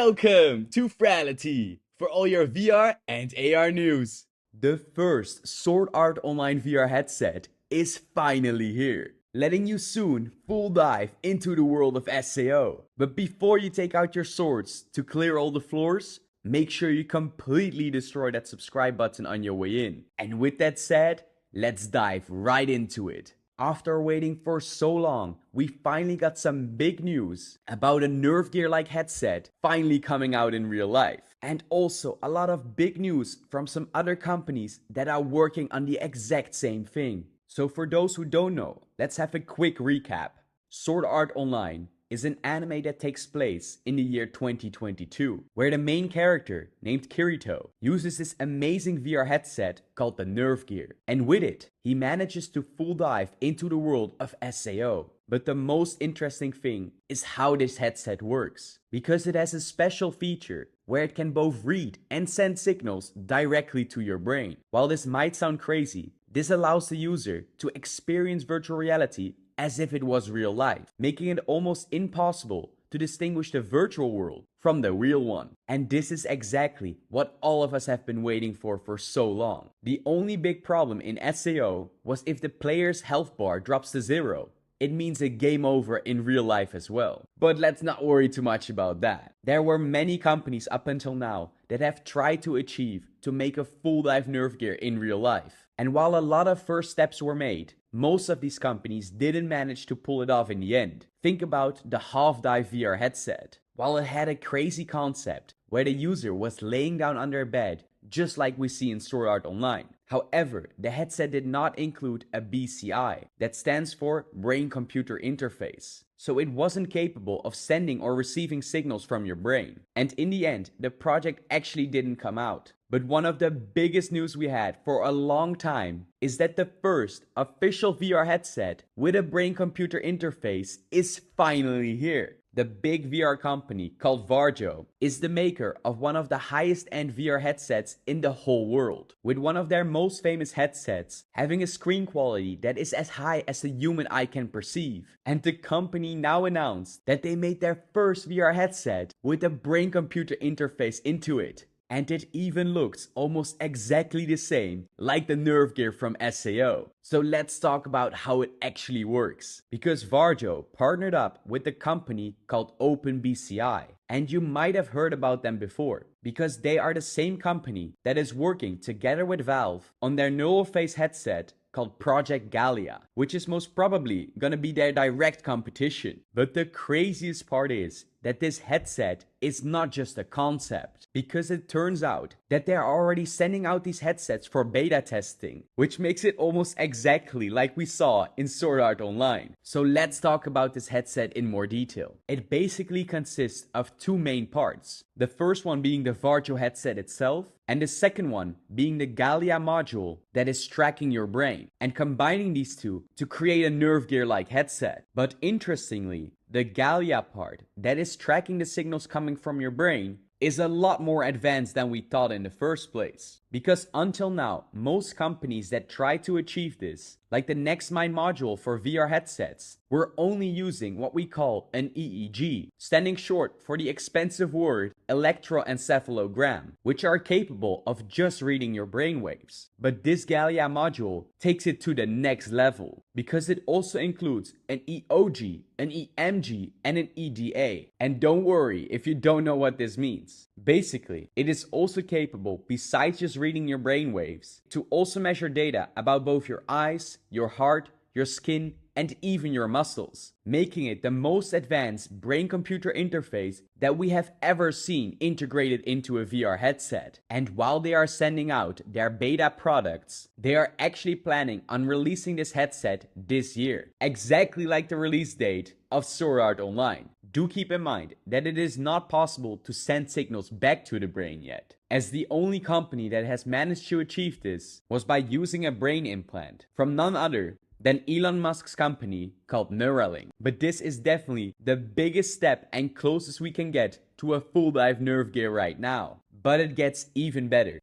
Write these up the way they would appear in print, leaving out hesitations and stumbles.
Welcome to Frality for all your VR and AR news. The first Sword Art Online VR headset is finally here, letting you soon full dive into the world of SAO. But before you take out your swords to clear all the floors, make sure you completely destroy that subscribe button on your way in. And with that said, let's dive right into it. After waiting for so long, we finally got some big news about a Nerve Gear-like headset finally coming out in real life. And also a lot of big news from some other companies that are working on the exact same thing. So for those who don't know, let's have a quick recap. Sword Art Online is an anime that takes place in the year 2022, where the main character, named Kirito, uses this amazing VR headset called the Nerve Gear, and with it, he manages to full dive into the world of SAO. But the most interesting thing is how this headset works, because it has a special feature where it can both read and send signals directly to your brain. While this might sound crazy, this allows the user to experience virtual reality as if it was real life, making it almost impossible to distinguish the virtual world from the real one. And this is exactly what all of us have been waiting for so long. The only big problem in SAO was if the player's health bar drops to 0. It means a game over in real life as well. But let's not worry too much about that. There were many companies up until now that have tried to achieve to make a full dive Nerve Gear in real life. And while a lot of first steps were made, most of these companies didn't manage to pull it off in the end. Think about the half-dive VR headset. While it had a crazy concept where the user was laying down under a bed, just like we see in Sword Art Online. However, the headset did not include a BCI, that stands for Brain-Computer Interface. So it wasn't capable of sending or receiving signals from your brain. And in the end, the project actually didn't come out. But one of the biggest news we had for a long time is that the first official VR headset with a brain-computer interface is finally here. The big VR company called Varjo is the maker of one of the highest end VR headsets in the whole world, with one of their most famous headsets having a screen quality that is as high as the human eye can perceive. And the company now announced that they made their first VR headset with a brain-computer interface into it. And it even looks almost exactly the same like the Nerve Gear from SAO. So let's talk about how it actually works. Because Varjo partnered up with a company called OpenBCI. And you might have heard about them before, because they are the same company that is working together with Valve on their neural face headset called Project Gallia, which is most probably gonna be their direct competition. But the craziest part is that this headset is not just a concept, because it turns out that they are already sending out these headsets for beta testing, which makes it almost exactly like we saw in Sword Art Online. So let's talk about this headset in more detail. It basically consists of two main parts. The first one being the Varjo headset itself, and the second one being the Gallia module that is tracking your brain, and combining these two to create a Nerve Gear-like headset. But interestingly, the Gallia part that is tracking the signals coming from your brain is a lot more advanced than we thought in the first place. Because until now, most companies that try to achieve this, like the NextMind module for VR headsets, were only using what we call an EEG, standing short for the expensive word electroencephalogram, which are capable of just reading your brainwaves. But this Gallia module takes it to the next level, because it also includes an EOG, an EMG, and an EDA. And don't worry if you don't know what this means. Basically, it is also capable, besides just reading your brainwaves, to also measure data about both your eyes, your heart, your skin, and even your muscles, making it the most advanced brain-computer interface that we have ever seen integrated into a VR headset. And while they are sending out their beta products, they are actually planning on releasing this headset this year, exactly like the release date of Sword Art Online. Do keep in mind that it is not possible to send signals back to the brain yet, as the only company that has managed to achieve this was by using a brain implant from none other than Elon Musk's company called Neuralink. But this is definitely the biggest step and closest we can get to a full dive Nerve Gear right now. But it gets even better.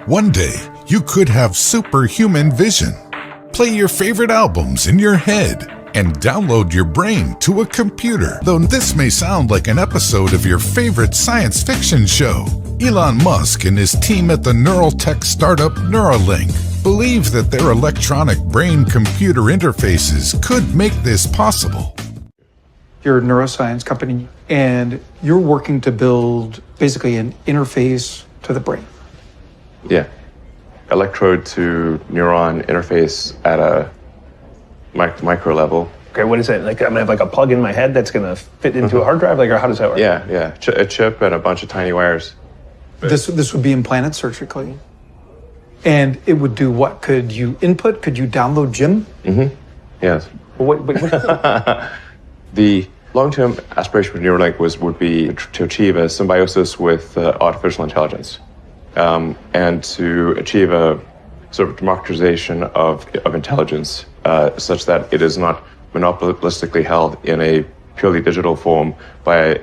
One day, you could have superhuman vision. Play your favorite albums in your head. and download your brain to a computer. Though this may sound like an episode of your favorite science fiction show, Elon Musk and his team at the neural tech startup Neuralink believe that their electronic brain-computer interfaces could make this possible. You're a neuroscience company, and you're working to build basically an interface to the brain. Yeah. Electrode to neuron interface at a micro level. Okay, what is that? Like, I'm gonna have like a plug in my head that's gonna fit into a hard drive? Like, or how does that work? Yeah. A chip and a bunch of tiny wires. This would be implanted surgically. And it would do what? Could you input? Could you download Jim? Yes. What? The long-term aspiration for Neuralink would be to achieve a symbiosis with artificial intelligence, and to achieve a sort of democratization of intelligence, such that it is not monopolistically held in a purely digital form by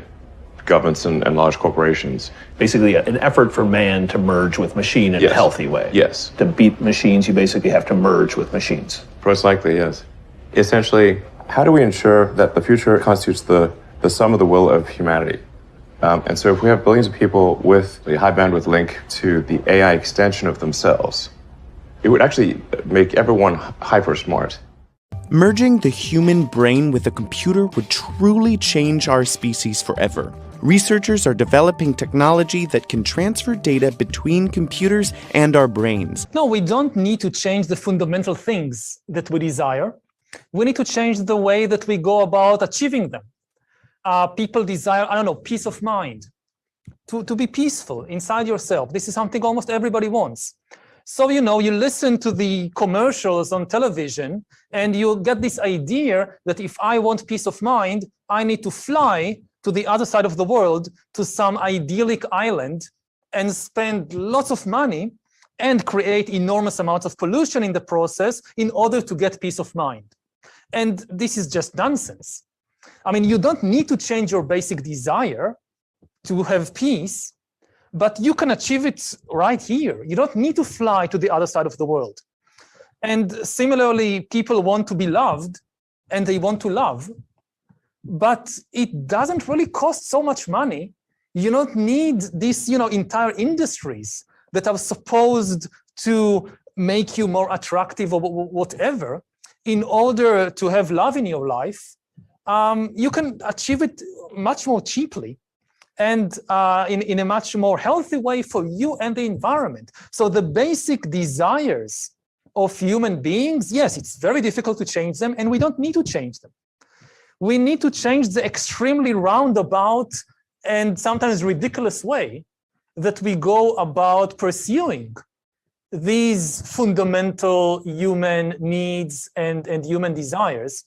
governments and large corporations. Basically, an effort for man to merge with machine in a healthy way. Yes. To beat machines, you basically have to merge with machines. Most likely, yes. Essentially, how do we ensure that the future constitutes the sum of the will of humanity? And so if we have billions of people with a high bandwidth link to the AI extension of themselves, it would actually make everyone hyper smart. Merging the human brain with a computer would truly change our species forever. Researchers are developing technology that can transfer data between computers and our brains. No, we don't need to change the fundamental things that we desire. We need to change the way that we go about achieving them. People desire, peace of mind, to be peaceful inside yourself. This is something almost everybody wants. So, you listen to the commercials on television and you get this idea that if I want peace of mind, I need to fly to the other side of the world to some idyllic island and spend lots of money and create enormous amounts of pollution in the process in order to get peace of mind. And this is just nonsense. I mean, you don't need to change your basic desire to have peace, but you can achieve it right here. You don't need to fly to the other side of the world. And similarly, people want to be loved and they want to love, but it doesn't really cost so much money. You don't need these, entire industries that are supposed to make you more attractive or whatever. In order to have love in your life, you can achieve it much more cheaply and in a much more healthy way for you and the environment. So the basic desires of human beings, yes, it's very difficult to change them, and we don't need to change them. We need to change the extremely roundabout and sometimes ridiculous way that we go about pursuing these fundamental human needs and human desires.